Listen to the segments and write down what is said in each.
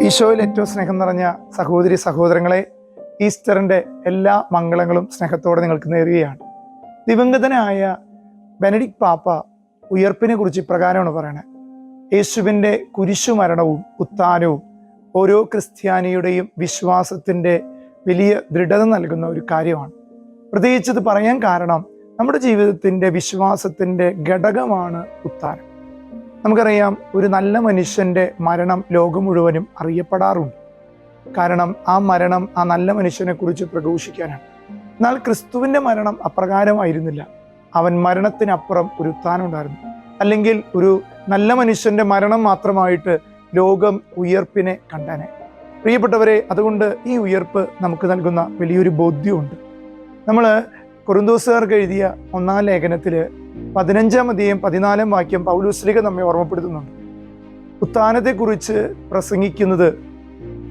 ഈശോയിൽ ഏറ്റവും സ്നേഹം നിറഞ്ഞ സഹോദരി സഹോദരങ്ങളെ, ഈസ്റ്ററിൻ്റെ എല്ലാ മംഗളങ്ങളും സ്നേഹത്തോടെ നിങ്ങൾക്ക് നേരുകയാണ്. ദിവംഗതനായ ബെനഡിക്ട് പാപ്പ ഉയർപ്പിനെ കുറിച്ച് ഇപ്രകാരമാണ് പറയണത്: യേശുവിൻ്റെ കുരിശുമരണവും ഉത്ഥാനവും ഓരോ ക്രിസ്ത്യാനിയുടെയും വിശ്വാസത്തിൻ്റെ വലിയ ദൃഢത നൽകുന്ന ഒരു കാര്യമാണ്. പ്രത്യേകിച്ച് ഇത് പറയാൻ കാരണം നമ്മുടെ ജീവിതത്തിൻ്റെ വിശ്വാസത്തിൻ്റെ ഘടകമാണ് ഉത്ഥാനം. നമുക്കറിയാം, ഒരു നല്ല മനുഷ്യൻ്റെ മരണം ലോകം മുഴുവനും അറിയപ്പെടാറുണ്ട്. കാരണം ആ മരണം ആ നല്ല മനുഷ്യനെ കുറിച്ച് പ്രഘോഷിക്കാനാണ്. എന്നാൽ ക്രിസ്തുവിൻ്റെ മരണം അപ്രകാരമായിരുന്നില്ല. അവൻ മരണത്തിനപ്പുറം ഒരു ഉത്ഥാനം ഉണ്ടായിരുന്നു. അല്ലെങ്കിൽ ഒരു നല്ല മനുഷ്യൻ്റെ മരണം മാത്രമായിട്ട് ലോകം ഉയർപ്പിനെ കണ്ടനെ. പ്രിയപ്പെട്ടവരെ, അതുകൊണ്ട് ഈ ഉയർപ്പ് നമുക്ക് നൽകുന്ന വലിയൊരു ബോധ്യമുണ്ട്. നമ്മൾ കൊറിന്തോസുകാർക്ക് എഴുതിയ 1-ാം ലേഖനത്തിൽ 15-ാം അധ്യായം 14-ാം വാക്യം പൗലോസ്ലീഹ നമ്മെ ഓർമ്മപ്പെടുത്തുന്നുണ്ട്. ഉത്ഥാനത്തെക്കുറിച്ച് പ്രസംഗിക്കുന്നത്,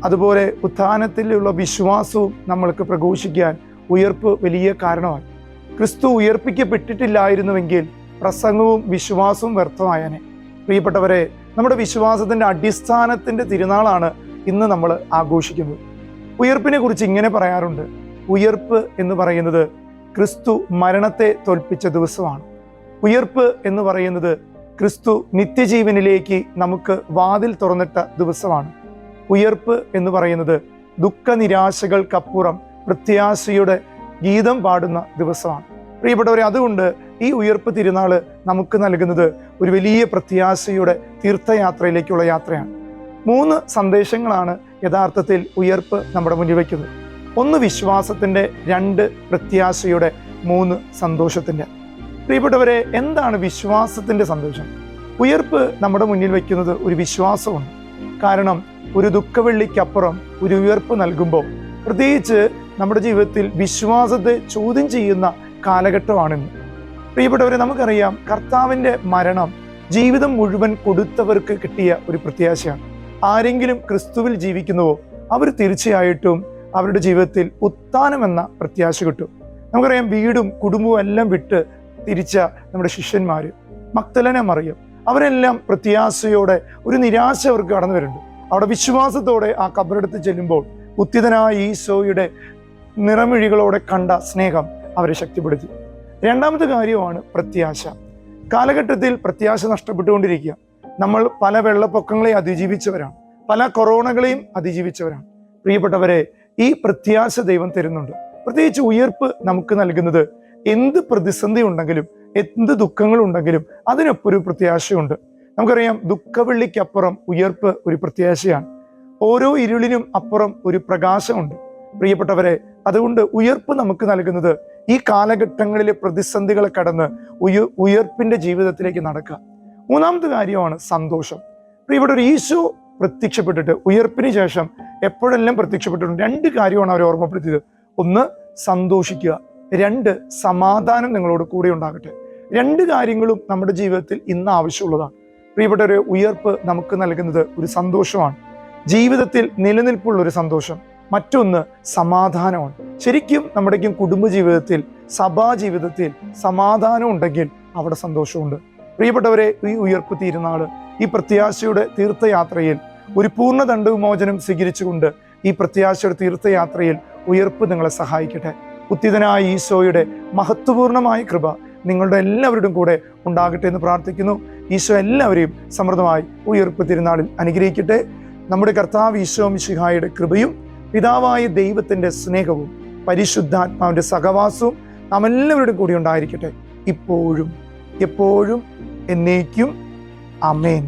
അതുപോലെ ഉത്ഥാനത്തിലുള്ള വിശ്വാസവും നമ്മൾക്ക് പ്രഘോഷിക്കാൻ ഉയർപ്പ് വലിയ കാരണമാണ്. ക്രിസ്തു ഉയർപ്പിക്കപ്പെട്ടിട്ടില്ലായിരുന്നുവെങ്കിൽ പ്രസംഗവും വിശ്വാസവും വ്യർത്ഥമായനെ. പ്രിയപ്പെട്ടവരെ, നമ്മുടെ വിശ്വാസത്തിൻ്റെ അടിസ്ഥാനത്തിൻ്റെ തിരുനാളാണ് ഇന്ന് നമ്മൾ ആഘോഷിക്കുന്നത്. ഉയർപ്പിനെ കുറിച്ച് ഇങ്ങനെ പറയാറുണ്ട്: ഉയർപ്പ് എന്ന് പറയുന്നത് ക്രിസ്തു മരണത്തെ തോൽപ്പിച്ച ദിവസമാണ്. ഉയർപ്പ് എന്ന് പറയുന്നത് ക്രിസ്തു നിത്യജീവനിലേക്ക് നമുക്ക് വാതിൽ തുറന്നിട്ട ദിവസമാണ്. ഉയർപ്പ് എന്ന് പറയുന്നത് ദുഃഖനിരാശകൾക്കപ്പുറം പ്രത്യാശയുടെ ഗീതം പാടുന്ന ദിവസമാണ്. പ്രിയപ്പെട്ടവരെ, അതുകൊണ്ട് ഈ ഉയർപ്പ് തിരുനാൾ നമുക്ക് നൽകുന്നത് ഒരു വലിയ പ്രത്യാശയുടെ തീർത്ഥയാത്രയിലേക്കുള്ള യാത്രയാണ്. 3 സന്ദേശങ്ങളാണ് യഥാർത്ഥത്തിൽ ഉയർപ്പ് നമ്മുടെ മുന്നിൽ വയ്ക്കുന്നത്. 1 വിശ്വാസത്തിൻ്റെ, 2 പ്രത്യാശയുടെ, 3 സന്തോഷത്തിൻ്റെ. പ്രിയപ്പെട്ടവരെ, എന്താണ് വിശ്വാസത്തിൻ്റെ സന്തോഷം? ഉയർപ്പ് നമ്മുടെ മുന്നിൽ വയ്ക്കുന്നത് ഒരു വിശ്വാസമുണ്ട്. കാരണം ഒരു ദുഃഖവെള്ളിക്കപ്പുറം ഒരു ഉയർപ്പ് നൽകുമ്പോൾ, പ്രത്യേകിച്ച് നമ്മുടെ ജീവിതത്തിൽ വിശ്വാസത്തെ ചോദ്യം ചെയ്യുന്ന കാലഘട്ടമാണിന്ന്. പ്രിയപ്പെട്ടവരെ, നമുക്കറിയാം, കർത്താവിൻ്റെ മരണം ജീവിതം മുഴുവൻ കൊടുത്തവർക്ക് കിട്ടിയ ഒരു പ്രത്യാശയാണ്. ആരെങ്കിലും ക്രിസ്തുവിൽ ജീവിക്കുന്നുവോ അവർ തീർച്ചയായിട്ടും അവരുടെ ജീവിതത്തിൽ ഉത്ഥാനമെന്ന പ്രത്യാശ കിട്ടും. നമുക്കറിയാം, വീടും കുടുംബവും എല്ലാം വിട്ട് തിരിച്ച നമ്മുടെ ശിഷ്യന്മാർ, മഗ്ദലന മറിയം, അവരെല്ലാം പ്രത്യാശയോടെ, ഒരു നിരാശ അവർക്ക് കടന്നു വരുന്നുണ്ട്. അവിടെ വിശ്വാസത്തോടെ ആ ഖബറെടുത്ത് ചെല്ലുമ്പോൾ ഉത്തിതനായ ഈശോയുടെ നിറമിഴികളോടെ കണ്ട സ്നേഹം അവരെ ശക്തിപ്പെടുത്തി. 2ാമത്തെ കാര്യമാണ് പ്രത്യാശ. കാലഘട്ടത്തിൽ പ്രത്യാശ നഷ്ടപ്പെട്ടുകൊണ്ടിരിക്കുക. നമ്മൾ പല വെള്ളപ്പൊക്കങ്ങളെയും അതിജീവിച്ചവരാണ്, പല കൊറോണകളെയും അതിജീവിച്ചവരാണ്. പ്രിയപ്പെട്ടവരെ, ഈ പ്രത്യാശ ദൈവം തരുന്നുണ്ട്. പ്രത്യേകിച്ച് ഉയർപ്പ് നമുക്ക് നൽകുന്നത് എന്ത് പ്രതിസന്ധി ഉണ്ടെങ്കിലും, എന്ത് ദുഃഖങ്ങളുണ്ടെങ്കിലും അതിനൊപ്പം ഒരു പ്രത്യാശയുണ്ട്. നമുക്കറിയാം, ദുഃഖവെള്ളിക്കപ്പുറം ഉയർപ്പ് ഒരു പ്രത്യാശയാണ്. ഓരോ ഇരുളിനും അപ്പുറം ഒരു പ്രകാശമുണ്ട്. പ്രിയപ്പെട്ടവരെ, അതുകൊണ്ട് ഉയർപ്പ് നമുക്ക് നൽകുന്നത് ഈ കാലഘട്ടങ്ങളിലെ പ്രതിസന്ധികളെ കടന്ന് ഉയർപ്പിന്റെ ജീവിതത്തിലേക്ക് നടക്കുക. 3ാമത്തെ കാര്യമാണ് സന്തോഷം. പ്രിയപ്പെട്ടവർ, ഈശോ പ്രത്യക്ഷപ്പെട്ടിട്ട് ഉയർപ്പിന് ശേഷം എപ്പോഴെല്ലാം പ്രത്യക്ഷപ്പെട്ടിട്ടുണ്ട് 2 കാര്യമാണ് അവർ ഓർമ്മപ്പെടുത്തിയത്. 1, സന്തോഷിക്കുക. 2, സമാധാനം നിങ്ങളോട് കൂടെ ഉണ്ടാകട്ടെ. 2 കാര്യങ്ങളും നമ്മുടെ ജീവിതത്തിൽ ഇന്ന് ആവശ്യമുള്ളതാണ്. പ്രിയപ്പെട്ടവരെ, ഉയർപ്പ് നമുക്ക് നൽകുന്നത് ഒരു സന്തോഷമാണ്, ജീവിതത്തിൽ നിലനിൽപ്പുള്ള ഒരു സന്തോഷം. മറ്റൊന്ന് സമാധാനമാണ്. ശരിക്കും നമ്മുടെയും കുടുംബജീവിതത്തിൽ, സഭാ ജീവിതത്തിൽ സമാധാനം ഉണ്ടെങ്കിൽ അവിടെ സന്തോഷമുണ്ട്. പ്രിയപ്പെട്ടവരെ, ഈ ഉയർപ്പ് തിരുനാള്, ഈ പ്രത്യാശയുടെ തീർത്ഥയാത്രയിൽ ഒരു പൂർണ്ണ ദണ്ഡവിമോചനം സ്വീകരിച്ചുകൊണ്ട് ഈ പ്രത്യാശയുടെ തീർത്ഥയാത്രയിൽ ഉയർപ്പ് നിങ്ങളെ സഹായിക്കട്ടെ. ഉത്തിതനായ ഈശോയുടെ മഹത്വപൂർണമായ കൃപ നിങ്ങളുടെ എല്ലാവരുടെയും കൂടെ ഉണ്ടാകട്ടെ എന്ന് പ്രാർത്ഥിക്കുന്നു. ഈശോ എല്ലാവരെയും സമൃദ്ധമായി ഉയർപ്പ് തിരുനാളിൽ അനുഗ്രഹിക്കട്ടെ. നമ്മുടെ കർത്താവ് ഈശോ മിശിഹായുടെ കൃപയും പിതാവായ ദൈവത്തിൻ്റെ സ്നേഹവും പരിശുദ്ധാത്മാവിൻ്റെ സഹവാസവും നാം എല്ലാവരുടെയും കൂടി ഉണ്ടായിരിക്കട്ടെ, ഇപ്പോഴും എപ്പോഴും എന്നേക്കും. ആമേൻ.